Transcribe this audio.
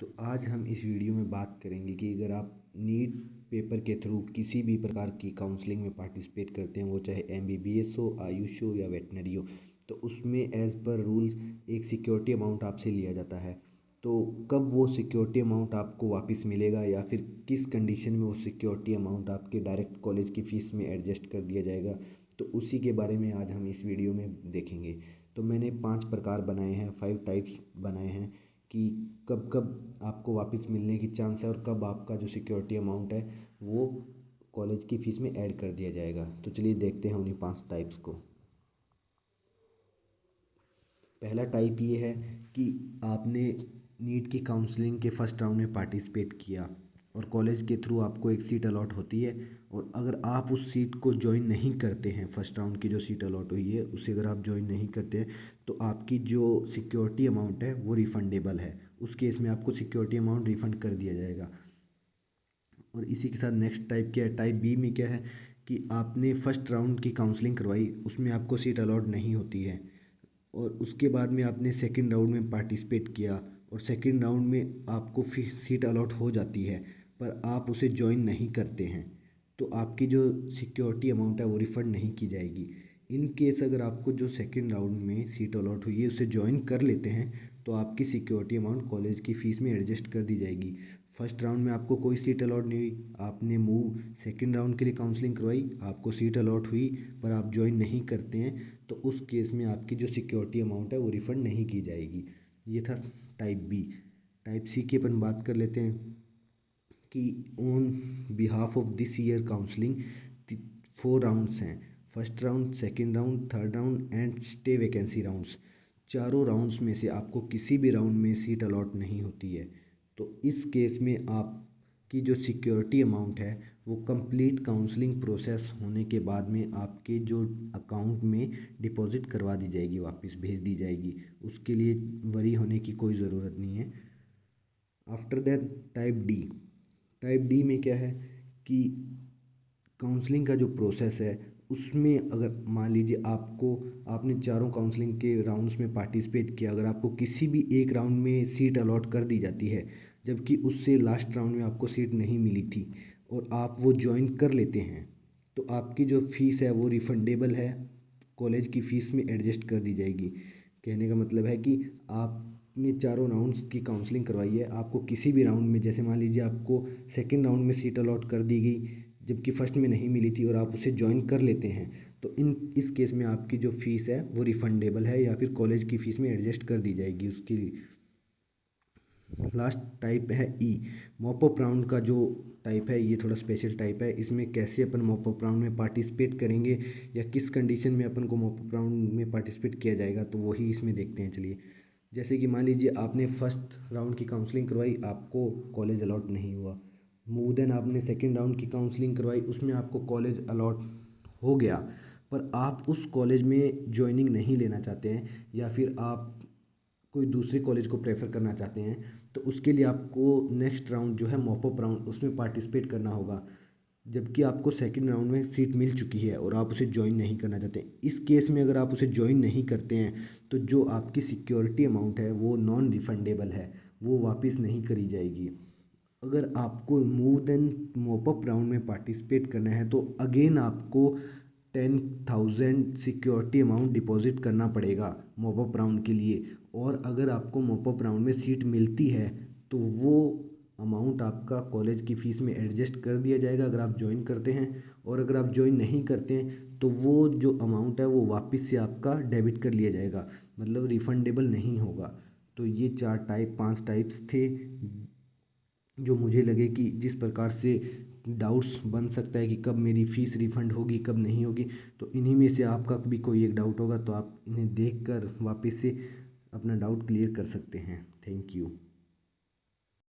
तो आज हम इस वीडियो में बात करेंगे कि अगर आप नीट पेपर के थ्रू किसी भी प्रकार की काउंसलिंग में पार्टिसिपेट करते हैं, वो चाहे एमबीबीएस हो, आयुष हो या वेटनरी हो, तो उसमें एज़ पर रूल्स एक सिक्योरिटी अमाउंट आपसे लिया जाता है। तो कब वो सिक्योरिटी अमाउंट आपको वापस मिलेगा या फिर किस कंडीशन में वो सिक्योरिटी अमाउंट आपके डायरेक्ट कॉलेज की फ़ीस में एडजस्ट कर दिया जाएगा, तो उसी के बारे में आज हम इस वीडियो में देखेंगे। तो मैंने 5 प्रकार बनाए हैं, 5 टाइप्स बनाए हैं कि कब कब आपको वापस मिलने की चांस है और कब आपका जो सिक्योरिटी अमाउंट है वो कॉलेज की फ़ीस में ऐड कर दिया जाएगा। तो चलिए देखते हैं उन्हीं 5 टाइप्स को। पहला टाइप ये है कि आपने नीट की काउंसलिंग के फर्स्ट राउंड में पार्टिसिपेट किया और कॉलेज के थ्रू आपको एक सीट अलॉट होती है, और अगर आप उस सीट को ज्वाइन नहीं करते हैं, फर्स्ट राउंड की जो सीट अलॉट हुई है उसे अगर आप ज्वाइन नहीं करते हैं, तो आपकी जो सिक्योरिटी अमाउंट है वो रिफंडेबल है। उस केस में आपको सिक्योरिटी अमाउंट रिफ़ंड कर दिया जाएगा। और इसी के साथ नेक्स्ट टाइप क्या है, टाइप बी में क्या है कि आपने फर्स्ट राउंड की काउंसलिंग करवाई, उसमें आपको सीट अलॉट नहीं होती है, और उसके बाद में आपने सेकंड राउंड में पार्टिसिपेट किया और सेकंड राउंड में आपको फिर सीट अलॉट हो जाती है, पर आप उसे ज्वाइन नहीं करते हैं, तो आपकी जो सिक्योरिटी अमाउंट है वो रिफ़ंड नहीं की जाएगी। इन केस अगर आपको जो सेकंड राउंड में सीट अलॉट हुई है उसे ज्वाइन कर लेते हैं, तो आपकी सिक्योरिटी अमाउंट कॉलेज की फ़ीस में एडजस्ट कर दी जाएगी। फर्स्ट राउंड में आपको कोई सीट अलॉट नहीं हुई, आपने मूव सेकंड राउंड के लिए काउंसलिंग करवाई, आपको सीट अलॉट हुई, पर आप ज्वाइन नहीं करते हैं, तो उस केस में आपकी जो सिक्योरिटी अमाउंट है वो रिफ़ंड नहीं की जाएगी। ये था टाइप बी। टाइप सी की अपन बात कर लेते हैं कि on behalf of this year counselling 4 rounds हैं। First round, second round, third round and stray vacancy rounds. चारों राउंड्स में से आपको किसी भी राउंड में सीट अलॉट नहीं होती है, तो इस केस में आपकी जो सिक्योरिटी अमाउंट है वो कंप्लीट काउंसलिंग प्रोसेस होने के बाद में आपके जो अकाउंट में डिपॉजिट करवा दी जाएगी, वापस भेज दी जाएगी। उसके लिए वरी होने की कोई ज़रूरत नहीं है। After that type D. Type D में क्या है कि काउंसलिंग का जो प्रोसेस है उसमें अगर मान लीजिए आपने चारों काउंसलिंग के राउंड्स में पार्टिसिपेट किया, अगर आपको किसी भी एक राउंड में सीट अलॉट कर दी जाती है, जबकि उससे लास्ट राउंड में आपको सीट नहीं मिली थी और आप वो ज्वाइन कर लेते हैं, तो आपकी जो फ़ीस है वो रिफंडेबल है, कॉलेज की फ़ीस में एडजस्ट कर दी जाएगी। कहने का मतलब है कि आपने चारों राउंड्स की काउंसलिंग करवाई है, आपको किसी भी राउंड में, जैसे मान लीजिए आपको सेकेंड राउंड में सीट अलॉट कर दी गई जबकि फर्स्ट में नहीं मिली थी और आप उसे ज्वाइन कर लेते हैं, तो इस केस में आपकी जो फ़ीस है वो रिफंडेबल है या फिर कॉलेज की फ़ीस में एडजस्ट कर दी जाएगी उसकी। लास्ट टाइप है ई। मॉप अप राउंड का जो टाइप है ये थोड़ा स्पेशल टाइप है। इसमें कैसे अपन मॉप अप राउंड में पार्टिसिपेट करेंगे या किस कंडीशन में अपन को मॉप अप राउंड में पार्टिसिपेट किया जाएगा, तो वही इसमें देखते हैं। चलिए, जैसे कि मान लीजिए आपने फर्स्ट राउंड की काउंसलिंग करवाई, आपको कॉलेज अलॉट नहीं हुआ। मूव देन आपने सेकंड राउंड की काउंसलिंग करवाई, उसमें आपको कॉलेज अलॉट हो गया, पर आप उस कॉलेज में ज्वाइनिंग नहीं लेना चाहते हैं या फिर आप कोई दूसरे कॉलेज को प्रेफर करना चाहते हैं, तो उसके लिए आपको नेक्स्ट राउंड जो है मॉप अप राउंड, उसमें पार्टिसिपेट करना होगा, जबकि आपको सेकंड राउंड में सीट मिल चुकी है और आप उसे ज्वाइन नहीं करना चाहते। इस केस में अगर आप उसे ज्वाइन नहीं करते हैं, तो जो आपकी सिक्योरिटी अमाउंट है वो नॉन रिफंडेबल है, वो वापस नहीं करी जाएगी। अगर आपको move then mop up round में पार्टिसिपेट करना है, तो अगेन आपको 10,000 सिक्योरिटी अमाउंट डिपॉजिट करना पड़ेगा मॉप अप राउंड के लिए, और अगर आपको मॉप अप राउंड में सीट मिलती है तो वो अमाउंट आपका कॉलेज की फ़ीस में एडजस्ट कर दिया जाएगा अगर आप ज्वाइन करते हैं, और अगर आप ज्वाइन नहीं करते हैं तो वो जो अमाउंट है वो वापस से आपका डेबिट कर लिया जाएगा, मतलब रिफंडेबल नहीं होगा। तो ये 5 टाइप्स थे जो मुझे लगे कि जिस प्रकार से डाउट्स बन सकता है कि कब मेरी फ़ीस रिफ़ंड होगी कब नहीं होगी, तो इन्हीं में से आपका भी कोई एक डाउट होगा, तो आप इन्हें देख कर वापस से अपना डाउट क्लियर कर सकते हैं। Thank you.